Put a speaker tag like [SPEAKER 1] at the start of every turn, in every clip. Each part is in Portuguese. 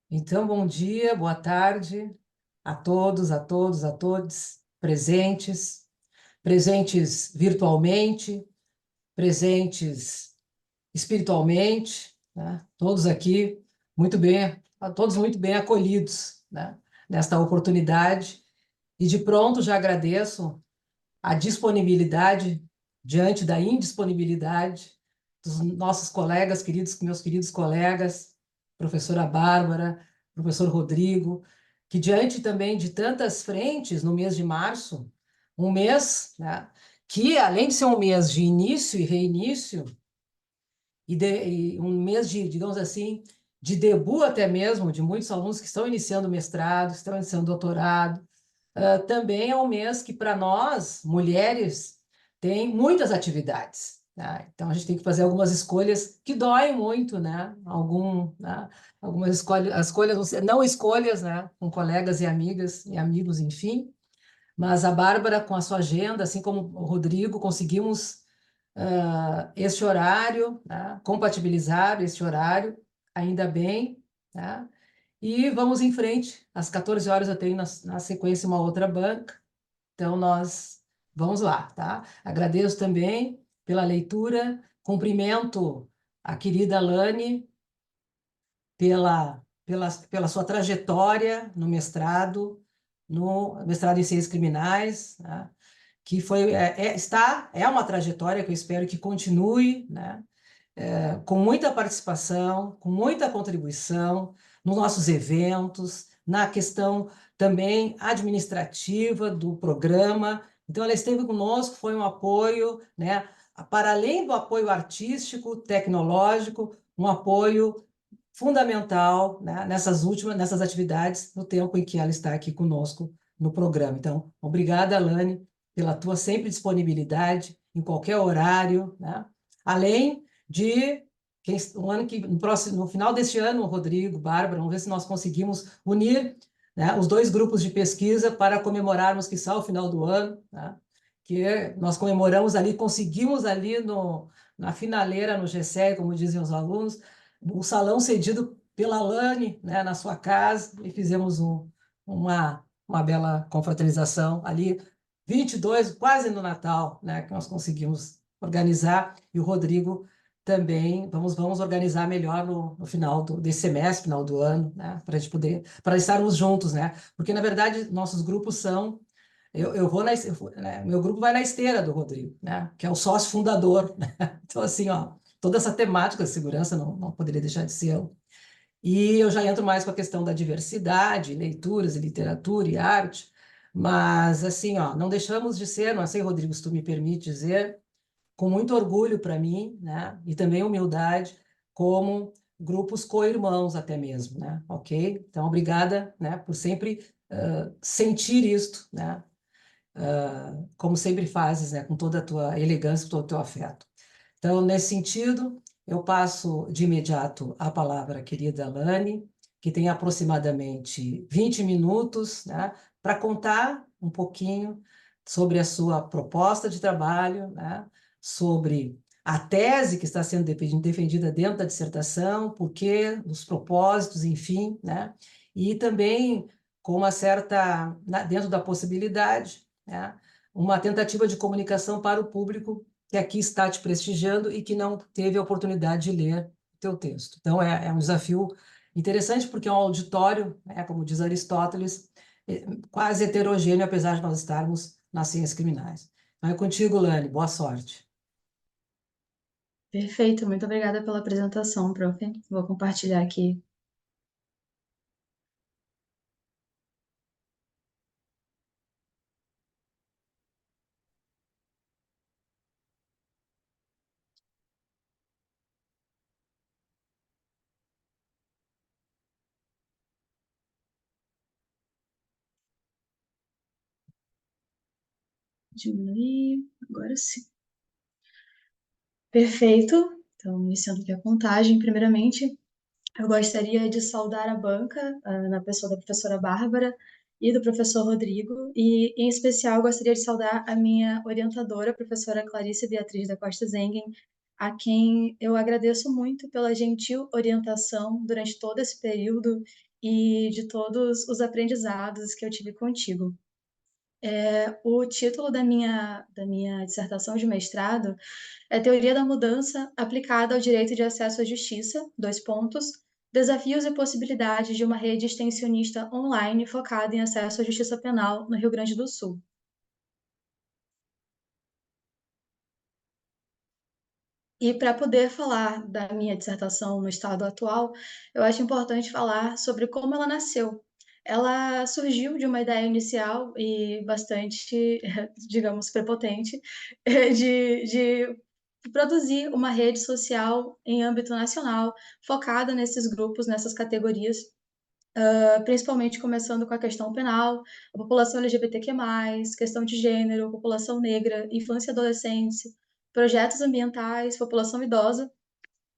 [SPEAKER 1] Então, bom dia, boa tarde a todos, a todos, a todos presentes, presentes virtualmente, presentes espiritualmente, né? Todos aqui muito bem, todos muito bem acolhidos, né? Nesta oportunidade. E de pronto já agradeço a disponibilidade diante da indisponibilidade dos nossos colegas, meus queridos colegas, professora Bárbara, professor Rodrigo, que diante também de tantas frentes no mês de março, um mês, né, que além de ser um mês de início e reinício, e um mês de, digamos assim, de debut até mesmo de muitos alunos que estão iniciando mestrado, estão iniciando doutorado, também é um mês que, para nós, mulheres, tem muitas atividades. Né? Então, a gente tem que fazer algumas escolhas que doem muito, né? Né? Algumas escolhas, não escolhas, né? Com colegas e amigas e amigos, enfim. Mas a Bárbara, com a sua agenda, assim como o Rodrigo, conseguimos este horário, né? Compatibilizar este horário, ainda bem, né? E vamos em frente. Às 14 horas eu tenho na sequência uma outra banca, então nós vamos lá, tá? Agradeço também pela leitura, cumprimento a querida Lani pela sua trajetória no mestrado em Ciências Criminais, né? Que é uma trajetória que eu espero que continue, né? Com muita participação, com muita contribuição nos nossos eventos, na questão também administrativa do programa. Então, ela esteve conosco, foi um apoio, né, para além do apoio artístico, tecnológico, um apoio fundamental, né, nessas atividades, no tempo em que ela está aqui conosco no programa. Então, obrigada, Alane, pela tua sempre disponibilidade, em qualquer horário, né? Além de um ano que no final deste ano, Rodrigo, Bárbara, vamos ver se nós conseguimos unir, né, os dois grupos de pesquisa para comemorarmos, quiçá, o final do ano, né, que nós comemoramos ali, conseguimos ali na finaleira, no GCE, como dizem os alunos, um salão cedido pela Lani, né, na sua casa, e fizemos uma bela confraternização ali, 22, quase no Natal, né, que nós conseguimos organizar, e o Rodrigo também, vamos organizar melhor no final desse semestre, final do ano, né, para a gente poder, para estarmos juntos, né, porque, na verdade, nossos grupos são, né, meu grupo vai na esteira do Rodrigo, né, que é o sócio fundador, né, então, assim, ó, toda essa temática de segurança não poderia deixar de ser. E eu já entro mais com a questão da diversidade, leituras e literatura e arte, mas, assim, ó, não deixamos de ser, não sei, Rodrigo, se tu me permite dizer, com muito orgulho para mim, né? E também humildade, como grupos co-irmãos até mesmo, né? Ok? Então, obrigada, né, por sempre sentir isto, né? Como sempre fazes, né? Com toda a tua elegância, com todo o teu afeto. Então, nesse sentido, eu passo de imediato a palavra à querida Lani, que tem aproximadamente 20 minutos, né, para contar um pouquinho sobre a sua proposta de trabalho, né, sobre a tese que está sendo defendida dentro da dissertação, por quê, os propósitos, enfim, né, e também com uma certa, dentro da possibilidade, né, uma tentativa de comunicação para o público que aqui está te prestigiando e que não teve a oportunidade de ler o teu texto. Então, é um desafio interessante, porque é um auditório, né, como diz Aristóteles, quase heterogêneo, apesar de nós estarmos nas ciências criminais. Então, é contigo, Lani. Boa sorte.
[SPEAKER 2] Perfeito, muito obrigada pela apresentação, prof. Vou compartilhar aqui. Diminuir, agora sim. Perfeito. Então, iniciando aqui a contagem, primeiramente, eu gostaria de saudar a banca, na pessoa da professora Bárbara e do professor Rodrigo, e, em especial, gostaria de saudar a minha orientadora, a professora Clarice Beatriz da Costa Zengen, a quem eu agradeço muito pela gentil orientação durante todo esse período e de todos os aprendizados que eu tive contigo. O título da minha dissertação de mestrado é Teoria da Mudança aplicada ao direito de acesso à justiça, dois pontos, desafios e possibilidades de uma rede extensionista online focada em acesso à justiça penal no Rio Grande do Sul. E para poder falar da minha dissertação no estado atual, eu acho importante falar sobre como ela nasceu. Ela surgiu de uma ideia inicial e bastante, digamos, prepotente, de produzir uma rede social em âmbito nacional, focada nesses grupos, nessas categorias, principalmente começando com a questão penal, a população LGBTQ+, questão de gênero, população negra, infância e adolescência, projetos ambientais, população idosa,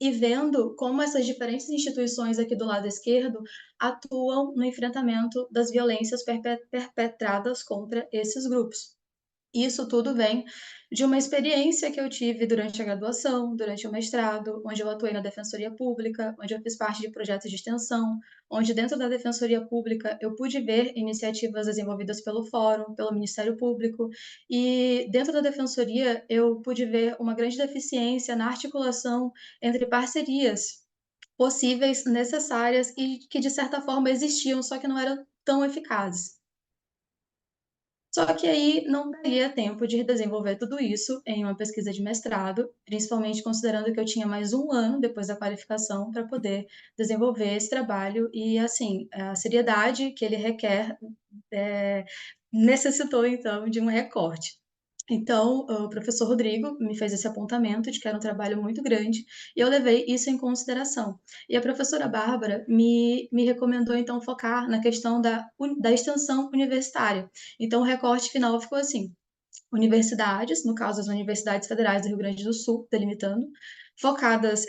[SPEAKER 2] e vendo como essas diferentes instituições aqui do lado esquerdo atuam no enfrentamento das violências perpetradas contra esses grupos. Isso tudo vem de uma experiência que eu tive durante a graduação, durante o mestrado, onde eu atuei na Defensoria Pública, onde eu fiz parte de projetos de extensão, onde dentro da Defensoria Pública eu pude ver iniciativas desenvolvidas pelo Fórum, pelo Ministério Público, e dentro da Defensoria eu pude ver uma grande deficiência na articulação entre parcerias possíveis, necessárias e que de certa forma existiam, só que não eram tão eficazes. Só que aí não daria tempo de desenvolver tudo isso em uma pesquisa de mestrado, principalmente considerando que eu tinha mais um ano depois da qualificação para poder desenvolver esse trabalho e, assim, a seriedade que ele requer necessitou, então, de um recorte. Então, o professor Rodrigo me fez esse apontamento de que era um trabalho muito grande e eu levei isso em consideração. E a professora Bárbara me recomendou, então, focar na questão da extensão universitária. Então, o recorte final ficou assim: universidades, no caso as universidades federais do Rio Grande do Sul, delimitando, focadas,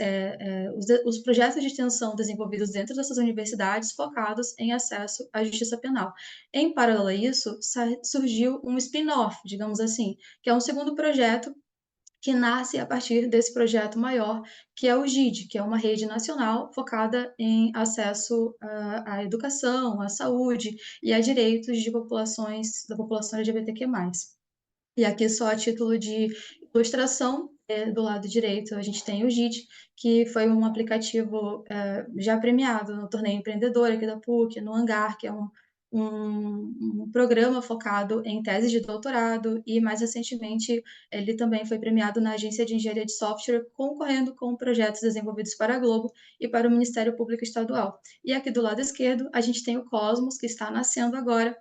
[SPEAKER 2] os projetos de extensão desenvolvidos dentro dessas universidades focados em acesso à justiça penal. Em paralelo a isso, surgiu um spin-off, digamos assim, que é um segundo projeto que nasce a partir desse projeto maior, que é o GID, que é uma rede nacional focada em acesso à educação, à saúde e a direitos de da população LGBTQ+. E aqui só a título de ilustração, do lado direito a gente tem o JIT, que foi um aplicativo já premiado no Torneio Empreendedor aqui da PUC, no Hangar, que é um programa focado em tese de doutorado, e mais recentemente ele também foi premiado na Agência de Engenharia de Software, concorrendo com projetos desenvolvidos para a Globo e para o Ministério Público Estadual. E aqui do lado esquerdo a gente tem o Cosmos, que está nascendo agora,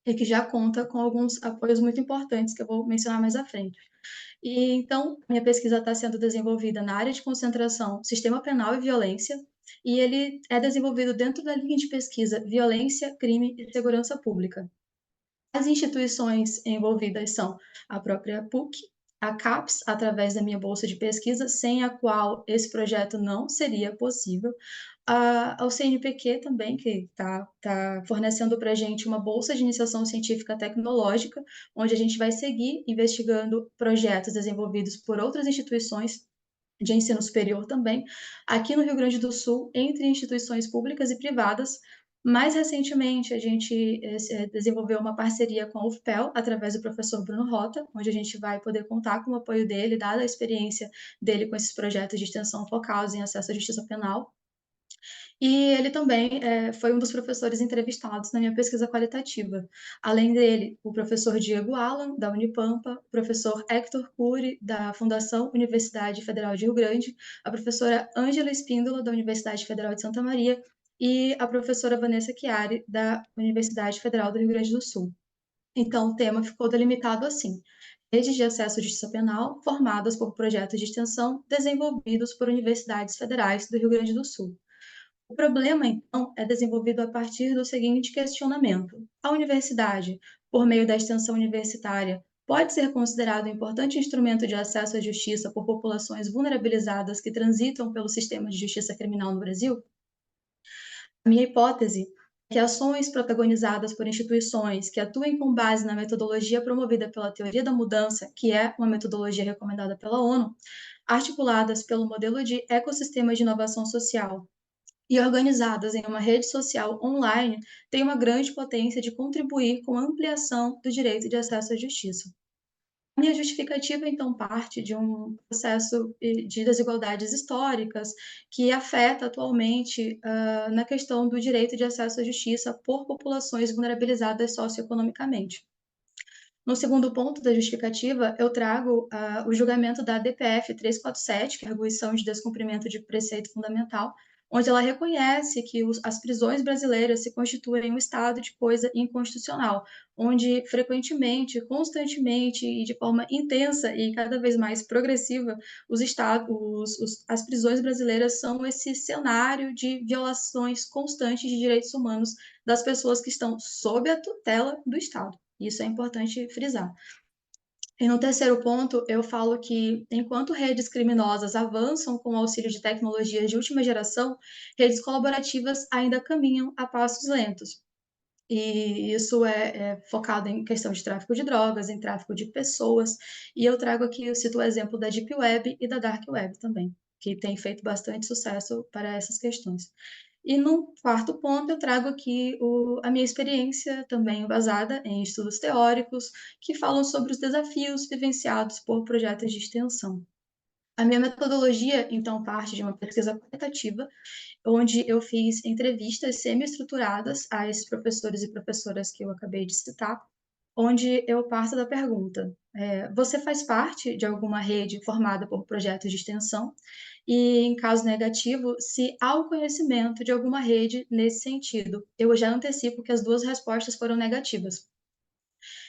[SPEAKER 2] e que já conta com alguns apoios muito importantes que eu vou mencionar mais à frente. E então, minha pesquisa está sendo desenvolvida na área de concentração Sistema Penal e Violência, e ele é desenvolvido dentro da linha de pesquisa Violência, Crime e Segurança Pública. As instituições envolvidas são a própria PUC, a CAPES, através da minha bolsa de pesquisa, sem a qual esse projeto não seria possível, ao CNPq também, que está fornecendo para a gente uma bolsa de iniciação científica tecnológica, onde a gente vai seguir investigando projetos desenvolvidos por outras instituições de ensino superior também, aqui no Rio Grande do Sul, entre instituições públicas e privadas. Mais recentemente, a gente desenvolveu uma parceria com a UFPEL, através do professor Bruno Rota, onde a gente vai poder contar com o apoio dele, dada a experiência dele com esses projetos de extensão focados em acesso à justiça penal. E ele também foi um dos professores entrevistados na minha pesquisa qualitativa. Além dele, o professor Diego Alan, da Unipampa, o professor Hector Cury, da Fundação Universidade Federal de Rio Grande, a professora Ângela Espíndola, da Universidade Federal de Santa Maria, e a professora Vanessa Chiari, da Universidade Federal do Rio Grande do Sul. Então, o tema ficou delimitado assim: redes de acesso à justiça penal formadas por projetos de extensão desenvolvidos por universidades federais do Rio Grande do Sul. O problema, então, é desenvolvido a partir do seguinte questionamento: a universidade, por meio da extensão universitária, pode ser considerado um importante instrumento de acesso à justiça por populações vulnerabilizadas que transitam pelo sistema de justiça criminal no Brasil? A minha hipótese é que ações protagonizadas por instituições que atuem com base na metodologia promovida pela teoria da mudança, que é uma metodologia recomendada pela ONU, articuladas pelo modelo de ecossistema de inovação social, e organizadas em uma rede social online têm uma grande potência de contribuir com a ampliação do direito de acesso à justiça. A minha justificativa, então, parte de um processo de desigualdades históricas que afeta atualmente na questão do direito de acesso à justiça por populações vulnerabilizadas socioeconomicamente. No segundo ponto da justificativa, eu trago o julgamento da DPF 347, que é a Arguição de Descumprimento de Preceito Fundamental, onde ela reconhece que as prisões brasileiras se constituem um estado de coisa inconstitucional, onde frequentemente, constantemente e de forma intensa e cada vez mais progressiva, as prisões brasileiras são esse cenário de violações constantes de direitos humanos das pessoas que estão sob a tutela do Estado. Isso é importante frisar. E no terceiro ponto, eu falo que, enquanto redes criminosas avançam com o auxílio de tecnologias de última geração, redes colaborativas ainda caminham a passos lentos. E isso é focado em questão de tráfico de drogas, em tráfico de pessoas. E eu trago aqui, eu cito o exemplo da Deep Web e da Dark Web também, que tem feito bastante sucesso para essas questões. E no quarto ponto, eu trago aqui a minha experiência também embasada em estudos teóricos que falam sobre os desafios vivenciados por projetos de extensão. A minha metodologia, então, parte de uma pesquisa qualitativa, onde eu fiz entrevistas semi-estruturadas a esses professores e professoras que eu acabei de citar, onde eu parto da pergunta: você faz parte de alguma rede formada por projetos de extensão? E, em caso negativo, se há o conhecimento de alguma rede nesse sentido. Eu já antecipo que as duas respostas foram negativas.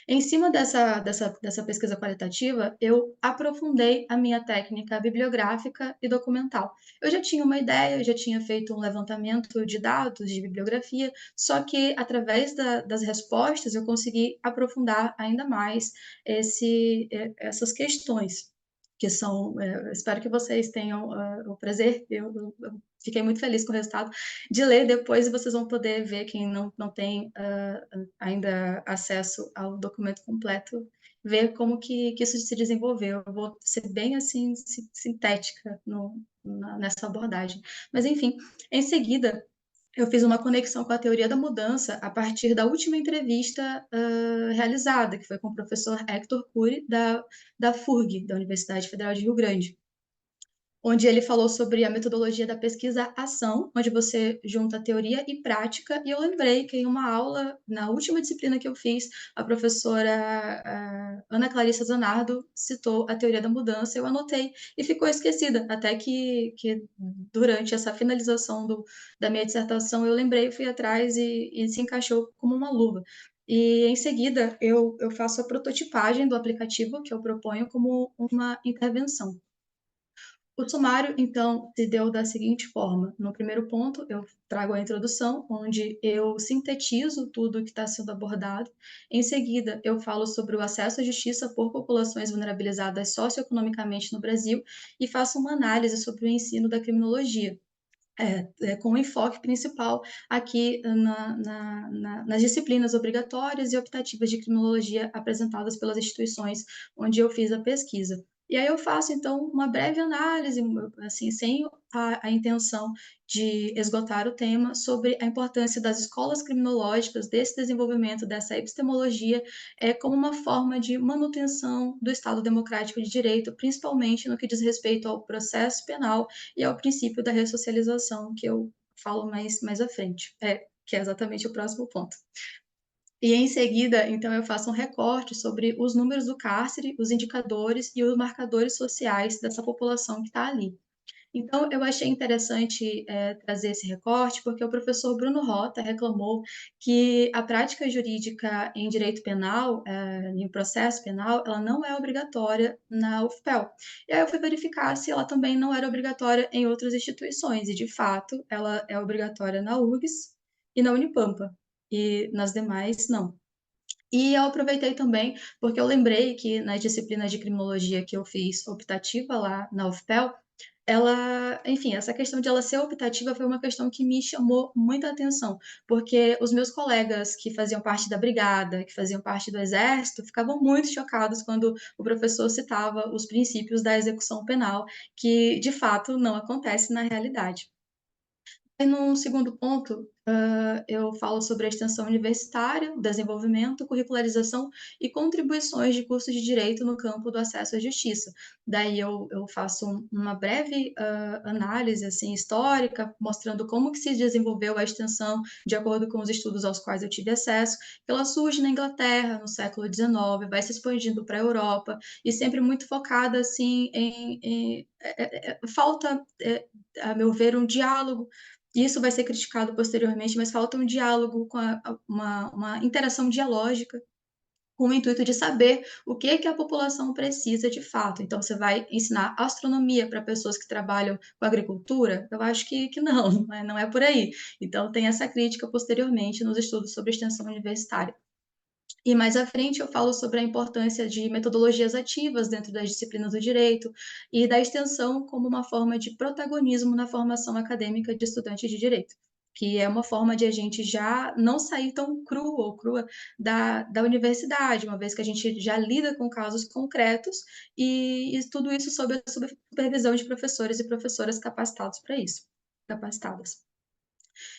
[SPEAKER 2] Em cima dessa pesquisa qualitativa, eu aprofundei a minha técnica bibliográfica e documental. Eu já tinha uma ideia, eu já tinha feito um levantamento de dados, de bibliografia, só que através das respostas eu consegui aprofundar ainda mais essas questões que são, espero que vocês tenham o prazer, eu fiquei muito feliz com o resultado, de ler depois e vocês vão poder ver, quem não tem ainda acesso ao documento completo, ver como que isso se desenvolveu. Eu vou ser bem assim sintética nessa abordagem. Mas enfim, em seguida eu fiz uma conexão com a teoria da mudança a partir da última entrevista realizada, que foi com o professor Hector Cury, da FURG, da Universidade Federal de Rio Grande, onde ele falou sobre a metodologia da pesquisa-ação, onde você junta teoria e prática, e eu lembrei que em uma aula, na última disciplina que eu fiz, a professora Ana Clarissa Zanardo citou a teoria da mudança, eu anotei, e ficou esquecida, até que durante essa finalização da minha dissertação, eu lembrei, fui atrás e se encaixou como uma luva. E, em seguida, eu faço a prototipagem do aplicativo que eu proponho como uma intervenção. O sumário, então, se deu da seguinte forma: no primeiro ponto, eu trago a introdução, onde eu sintetizo tudo que está sendo abordado. Em seguida, eu falo sobre o acesso à justiça por populações vulnerabilizadas socioeconomicamente no Brasil e faço uma análise sobre o ensino da criminologia. Com enfoque principal aqui nas disciplinas obrigatórias e optativas de criminologia apresentadas pelas instituições onde eu fiz a pesquisa. E aí eu faço, então, uma breve análise, assim, sem a intenção de esgotar o tema, sobre a importância das escolas criminológicas, desse desenvolvimento, dessa epistemologia, como uma forma de manutenção do Estado democrático de direito, principalmente no que diz respeito ao processo penal e ao princípio da ressocialização, que eu falo mais à frente, que é exatamente o próximo ponto. E em seguida, então, eu faço um recorte sobre os números do cárcere, os indicadores e os marcadores sociais dessa população que está ali. Então, eu achei interessante trazer esse recorte, porque o professor Bruno Rota reclamou que a prática jurídica em direito penal, em processo penal, ela não é obrigatória na UFPEL. E aí eu fui verificar se ela também não era obrigatória em outras instituições, e de fato, ela é obrigatória na URGS e na Unipampa, e nas demais, não. E eu aproveitei também, porque eu lembrei que nas disciplinas de criminologia que eu fiz optativa lá na UFPEL, enfim, essa questão de ela ser optativa foi uma questão que me chamou muita atenção, porque os meus colegas que faziam parte da brigada, que faziam parte do exército, ficavam muito chocados quando o professor citava os princípios da execução penal, que de fato não acontece na realidade. E num segundo ponto, eu falo sobre a extensão universitária, desenvolvimento, curricularização e contribuições de cursos de direito no campo do acesso à justiça. Daí eu faço uma breve análise assim, histórica, mostrando como que se desenvolveu a extensão de acordo com os estudos aos quais eu tive acesso, que ela surge na Inglaterra no século XIX, vai se expandindo para a Europa, e sempre muito focada assim, falta, a meu ver, um diálogo. Isso vai ser criticado posteriormente, mas falta um diálogo, uma interação dialógica, com o intuito de saber o que, que a população precisa de fato. Então, você vai ensinar astronomia para pessoas que trabalham com agricultura? Eu acho que não, né? Não é por aí. Então, tem essa crítica posteriormente nos estudos sobre extensão universitária. E mais à frente eu falo sobre a importância de metodologias ativas dentro das disciplinas do direito e da extensão como uma forma de protagonismo na formação acadêmica de estudantes de direito, que é uma forma de a gente já não sair tão cru ou crua da universidade, uma vez que a gente já lida com casos concretos e tudo isso sob a supervisão de professores e professoras capacitados para isso, capacitadas.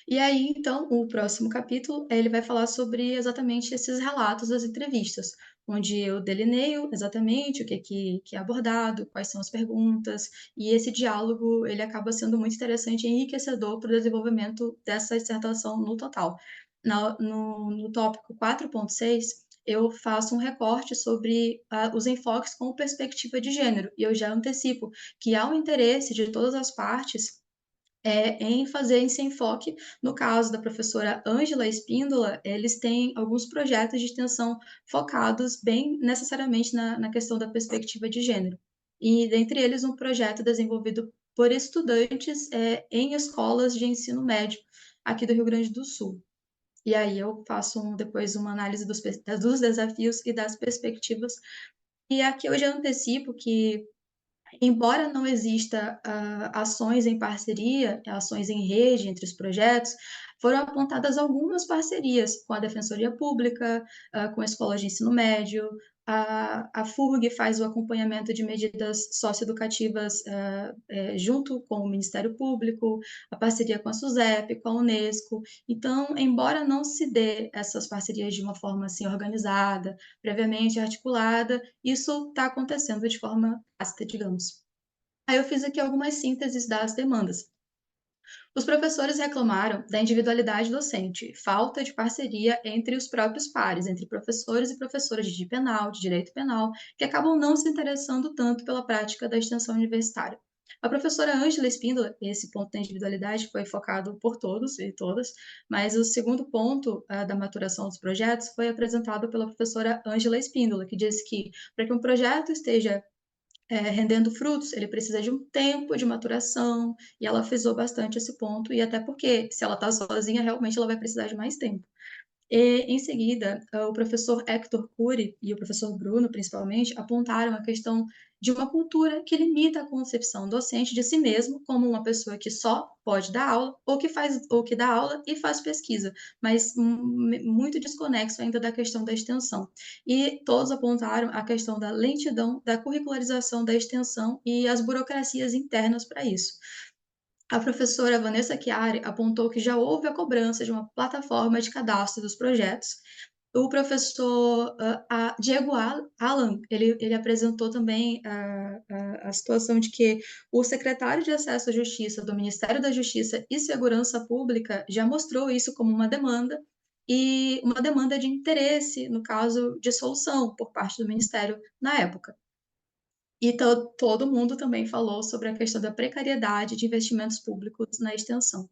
[SPEAKER 2] E aí, então, o próximo capítulo, ele vai falar sobre exatamente esses relatos das entrevistas, onde eu delineio exatamente o que é abordado, quais são as perguntas, e esse diálogo, ele acaba sendo muito interessante e enriquecedor para o desenvolvimento dessa dissertação no total. No tópico 4.6, eu faço um recorte sobre os enfoques com perspectiva de gênero, e eu já antecipo que há um interesse de todas as partes em fazer esse enfoque. No caso da professora Ângela Espíndola, eles têm alguns projetos de extensão focados bem necessariamente na questão da perspectiva de gênero. E dentre eles, um projeto desenvolvido por estudantes em escolas de ensino médio aqui do Rio Grande do Sul. E aí eu faço depois uma análise dos desafios e das perspectivas. E aqui eu já antecipo que, embora não exista ações em parceria, ações em rede entre os projetos, foram apontadas algumas parcerias com a Defensoria Pública, com escolas de ensino médio, a FURG faz o acompanhamento de medidas socioeducativas junto com o Ministério Público, a parceria com a SUSEP, com a Unesco. Então, embora não se dê essas parcerias de uma forma assim organizada, previamente articulada, isso está acontecendo de forma tácita, digamos. Aí eu fiz aqui algumas sínteses das demandas. Os professores reclamaram da individualidade docente, falta de parceria entre os próprios pares, entre professores e professoras de penal, de direito penal, que acabam não se interessando tanto pela prática da extensão universitária. A professora Ângela Espíndola, esse ponto da individualidade foi focado por todos e todas, mas o segundo ponto da maturação dos projetos foi apresentado pela professora Ângela Espíndola, que disse que para que um projeto esteja rendendo frutos, ele precisa de um tempo de maturação, e ela frisou bastante esse ponto, e até porque, se ela está sozinha, realmente ela vai precisar de mais tempo. E, em seguida, o professor Hector Cury e o professor Bruno, principalmente, apontaram a questão de uma cultura que limita a concepção docente de si mesmo como uma pessoa que só pode dar aula ou que dá aula e faz pesquisa, mas muito desconexo ainda da questão da extensão. E todos apontaram a questão da lentidão da curricularização da extensão e as burocracias internas para isso. A professora Vanessa Chiari apontou que já houve a cobrança de uma plataforma de cadastro dos projetos. O professor Diego Alan, ele apresentou também a situação de que o secretário de Acesso à Justiça do Ministério da Justiça e Segurança Pública já mostrou isso como uma demanda, e uma demanda de interesse, no caso de solução, por parte do Ministério na época. E todo mundo também falou sobre a questão da precariedade de investimentos públicos na extensão.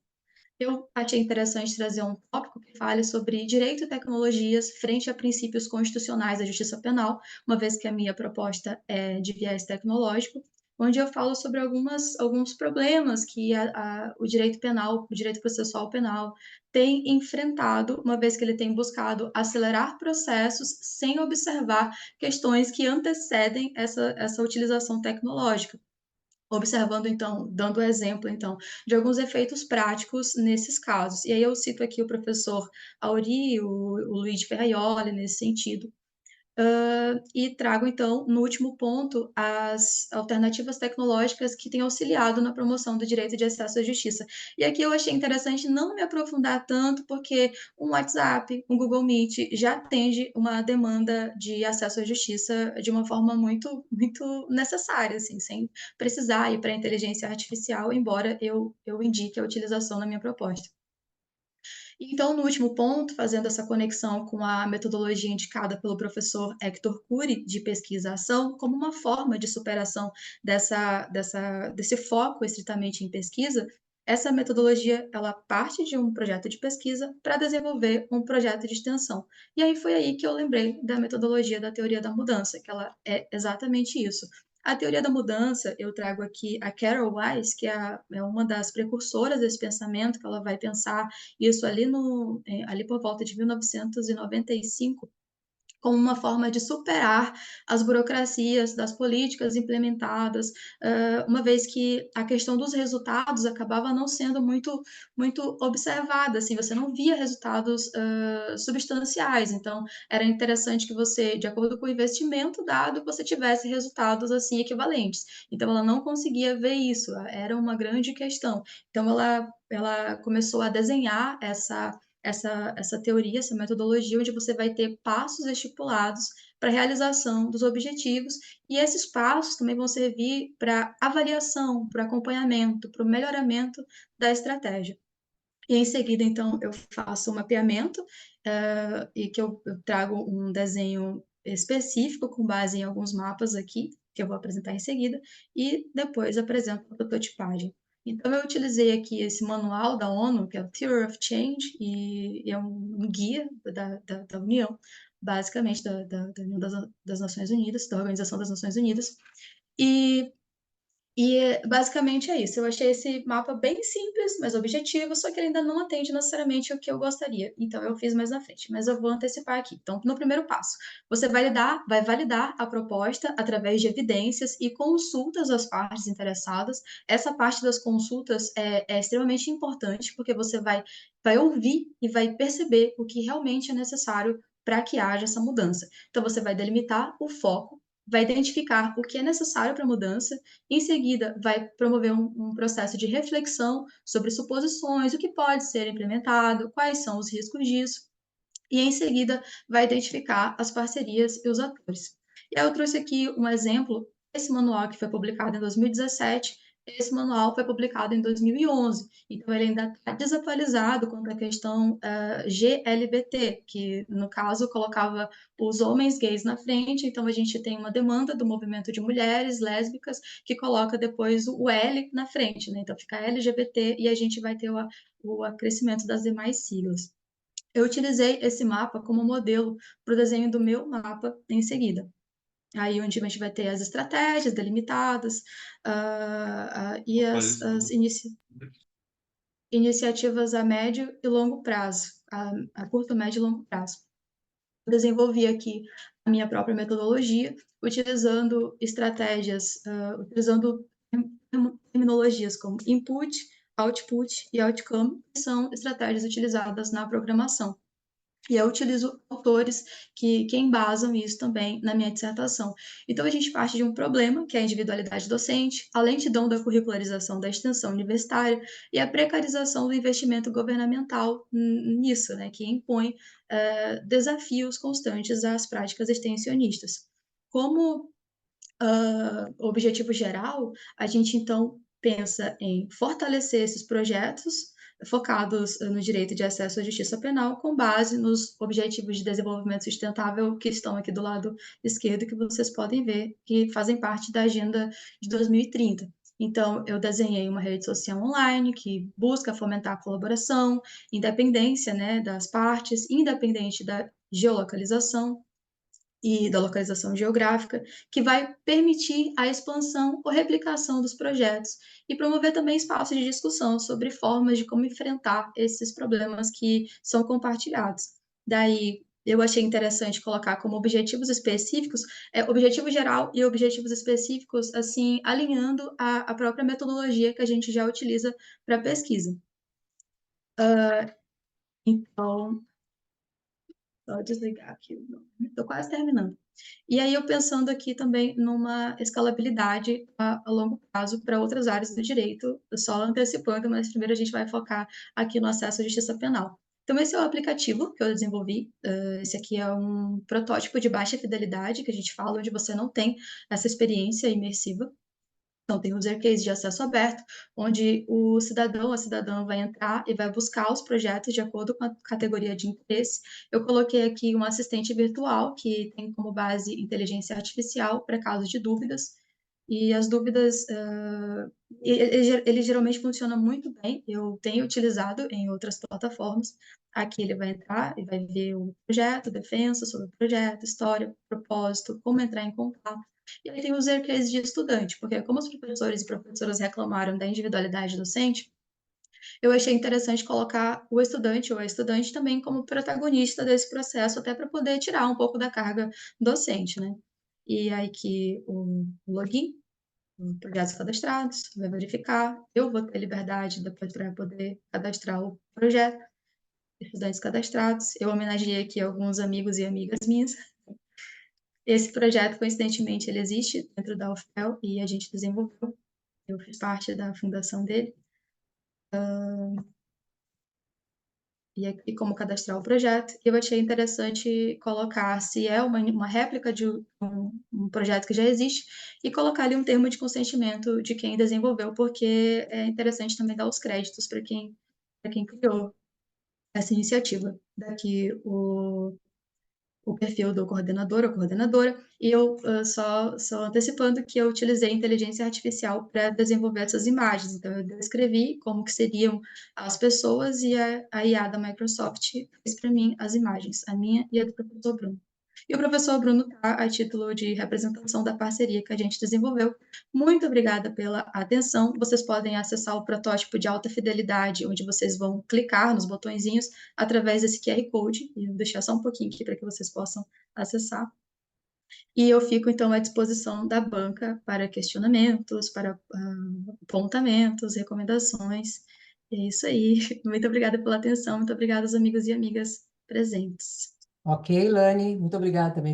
[SPEAKER 2] Eu achei interessante trazer um tópico que fale sobre direito e tecnologias frente a princípios constitucionais da justiça penal, uma vez que a minha proposta é de viés tecnológico, onde eu falo sobre alguns problemas que o direito penal, o direito processual penal, tem enfrentado, uma vez que ele tem buscado acelerar processos sem observar questões que antecedem essa utilização tecnológica. Observando, então, dando exemplo, então, de alguns efeitos práticos nesses casos. E aí eu cito aqui o professor Auri, o Luiz Ferraioli, nesse sentido. E trago, então, no último ponto, as alternativas tecnológicas que têm auxiliado na promoção do direito de acesso à justiça. E aqui eu achei interessante não me aprofundar tanto, porque um WhatsApp, um Google Meet já atende uma demanda de acesso à justiça de uma forma muito, muito necessária, assim, sem precisar ir para a inteligência artificial, embora eu indique a utilização na minha proposta. Então, no último ponto, fazendo essa conexão com a metodologia indicada pelo professor Hector Cury, de pesquisa-ação, como uma forma de superação desse foco estritamente em pesquisa, essa metodologia ela parte de um projeto de pesquisa para desenvolver um projeto de extensão. E aí foi aí que eu lembrei da metodologia da teoria da mudança, que ela é exatamente isso. A teoria da mudança, eu trago aqui a Carol Weiss, que é uma das precursoras desse pensamento, que ela vai pensar isso ali por volta de 1995, como uma forma de superar as burocracias das políticas implementadas, uma vez que a questão dos resultados acabava não sendo muito observada, assim, você não via resultados substanciais, então era interessante que você, de acordo com o investimento dado, você tivesse resultados assim equivalentes. Então ela não conseguia ver isso, era uma grande questão. Então ela começou a desenhar essa teoria, essa metodologia, onde você vai ter passos estipulados para a realização dos objetivos, e esses passos também vão servir para avaliação, para acompanhamento, para o melhoramento da estratégia. E em seguida, então, eu faço um mapeamento e que eu trago um desenho específico com base em alguns mapas aqui, que eu vou apresentar em seguida, e depois apresento a prototipagem. Então, eu utilizei aqui esse manual da ONU, que é o Theory of Change, e é um guia da União, basicamente da União das Nações Unidas, da Organização das Nações Unidas, e basicamente é isso. Eu achei esse mapa bem simples, mas objetivo, só que ele ainda não atende necessariamente o que eu gostaria. Então eu fiz mais na frente, mas eu vou antecipar aqui. Então, no primeiro passo, você vai validar a proposta através de evidências e consultas às partes interessadas. Essa parte das consultas é extremamente importante, porque você vai ouvir e vai perceber o que realmente é necessário para que haja essa mudança. Então, você vai delimitar o foco, vai identificar o que é necessário para a mudança. Em seguida, vai promover um processo de reflexão sobre suposições, o que pode ser implementado, quais são os riscos disso, e em seguida vai identificar as parcerias e os atores. E aí eu trouxe aqui um exemplo, esse manual que foi publicado em 2017, esse manual foi publicado em 2011, então ele ainda está desatualizado quanto à questão GLBT, que no caso colocava os homens gays na frente, então a gente tem uma demanda do movimento de mulheres lésbicas que coloca depois o L na frente, né? Então fica LGBT e a gente vai ter o acrescimento das demais siglas. Eu utilizei esse mapa como modelo para o desenho do meu mapa em seguida. Aí onde a gente vai ter as estratégias delimitadas e as iniciativas a médio e longo prazo, a curto, médio e longo prazo. Eu desenvolvi aqui a minha própria metodologia, utilizando estratégias, utilizando terminologias como input, output e outcome, que são estratégias utilizadas na programação. E eu utilizo autores que embasam isso também na minha dissertação. Então, a gente parte de um problema, que é a individualidade docente, a lentidão da curricularização da extensão universitária e a precarização do investimento governamental nisso, né, que impõe desafios constantes às práticas extensionistas. Como objetivo geral, a gente então pensa em fortalecer esses projetos focados no direito de acesso à justiça penal com base nos objetivos de desenvolvimento sustentável que estão aqui do lado esquerdo, que vocês podem ver, que fazem parte da Agenda de 2030. Então, eu desenhei uma rede social online que busca fomentar a colaboração, independência, né, das partes, independente da geolocalização, e da localização geográfica, que vai permitir a expansão ou replicação dos projetos e promover também espaços de discussão sobre formas de como enfrentar esses problemas que são compartilhados. Daí, eu achei interessante colocar como objetivos específicos, objetivo geral e objetivos específicos, assim, alinhando a própria metodologia que a gente já utiliza para pesquisa. Então, Só desligar aqui. Estou quase terminando. E aí eu pensando aqui também numa escalabilidade a longo prazo para outras áreas do direito, só antecipando, mas primeiro a gente vai focar aqui no acesso à justiça penal. Então, esse é o aplicativo que eu desenvolvi. Esse aqui é um protótipo de baixa fidelidade, que a gente fala, onde você não tem essa experiência imersiva. Então, tem o user case de acesso aberto, onde o cidadão, a cidadã vai entrar e vai buscar os projetos de acordo com a categoria de interesse. Eu coloquei aqui um assistente virtual, que tem como base inteligência artificial para casos de dúvidas. E as dúvidas, ele geralmente funciona muito bem. Eu tenho utilizado em outras plataformas. Aqui ele vai entrar e vai ver o projeto, defesa sobre o projeto, história, propósito, como entrar em contato. E aí tem os user case de estudante, porque como os professores e professoras reclamaram da individualidade docente, eu achei interessante colocar o estudante ou a estudante também como protagonista desse processo, até para poder tirar um pouco da carga docente, né? E aí que o login, projetos cadastrados, vai verificar, eu vou ter liberdade depois para poder cadastrar o projeto, estudantes cadastrados, eu homenageei aqui alguns amigos e amigas minhas. Esse projeto, coincidentemente, ele existe dentro da UFPEL e a gente desenvolveu. Eu fiz parte da fundação dele. E aqui como cadastrar o projeto. Eu achei interessante colocar se é uma réplica de um projeto que já existe e colocar ali um termo de consentimento de quem desenvolveu, porque é interessante também dar os créditos para quem criou essa iniciativa. Daqui o perfil do coordenador ou coordenadora, e eu só antecipando que eu utilizei inteligência artificial para desenvolver essas imagens. Então, eu descrevi como que seriam as pessoas e a IA da Microsoft fez para mim as imagens, a minha e a do professor Bruno. E o professor Bruno está a título de representação da parceria que a gente desenvolveu. Muito obrigada pela atenção. Vocês podem acessar o protótipo de alta fidelidade, onde vocês vão clicar nos botõezinhos através desse QR Code. E eu vou deixar só um pouquinho aqui para que vocês possam acessar. E eu fico, então, à disposição da banca para questionamentos, para apontamentos, recomendações. É isso aí. Muito obrigada pela atenção. Muito obrigada aos amigos e amigas presentes.
[SPEAKER 1] Ok, Lani, muito obrigada também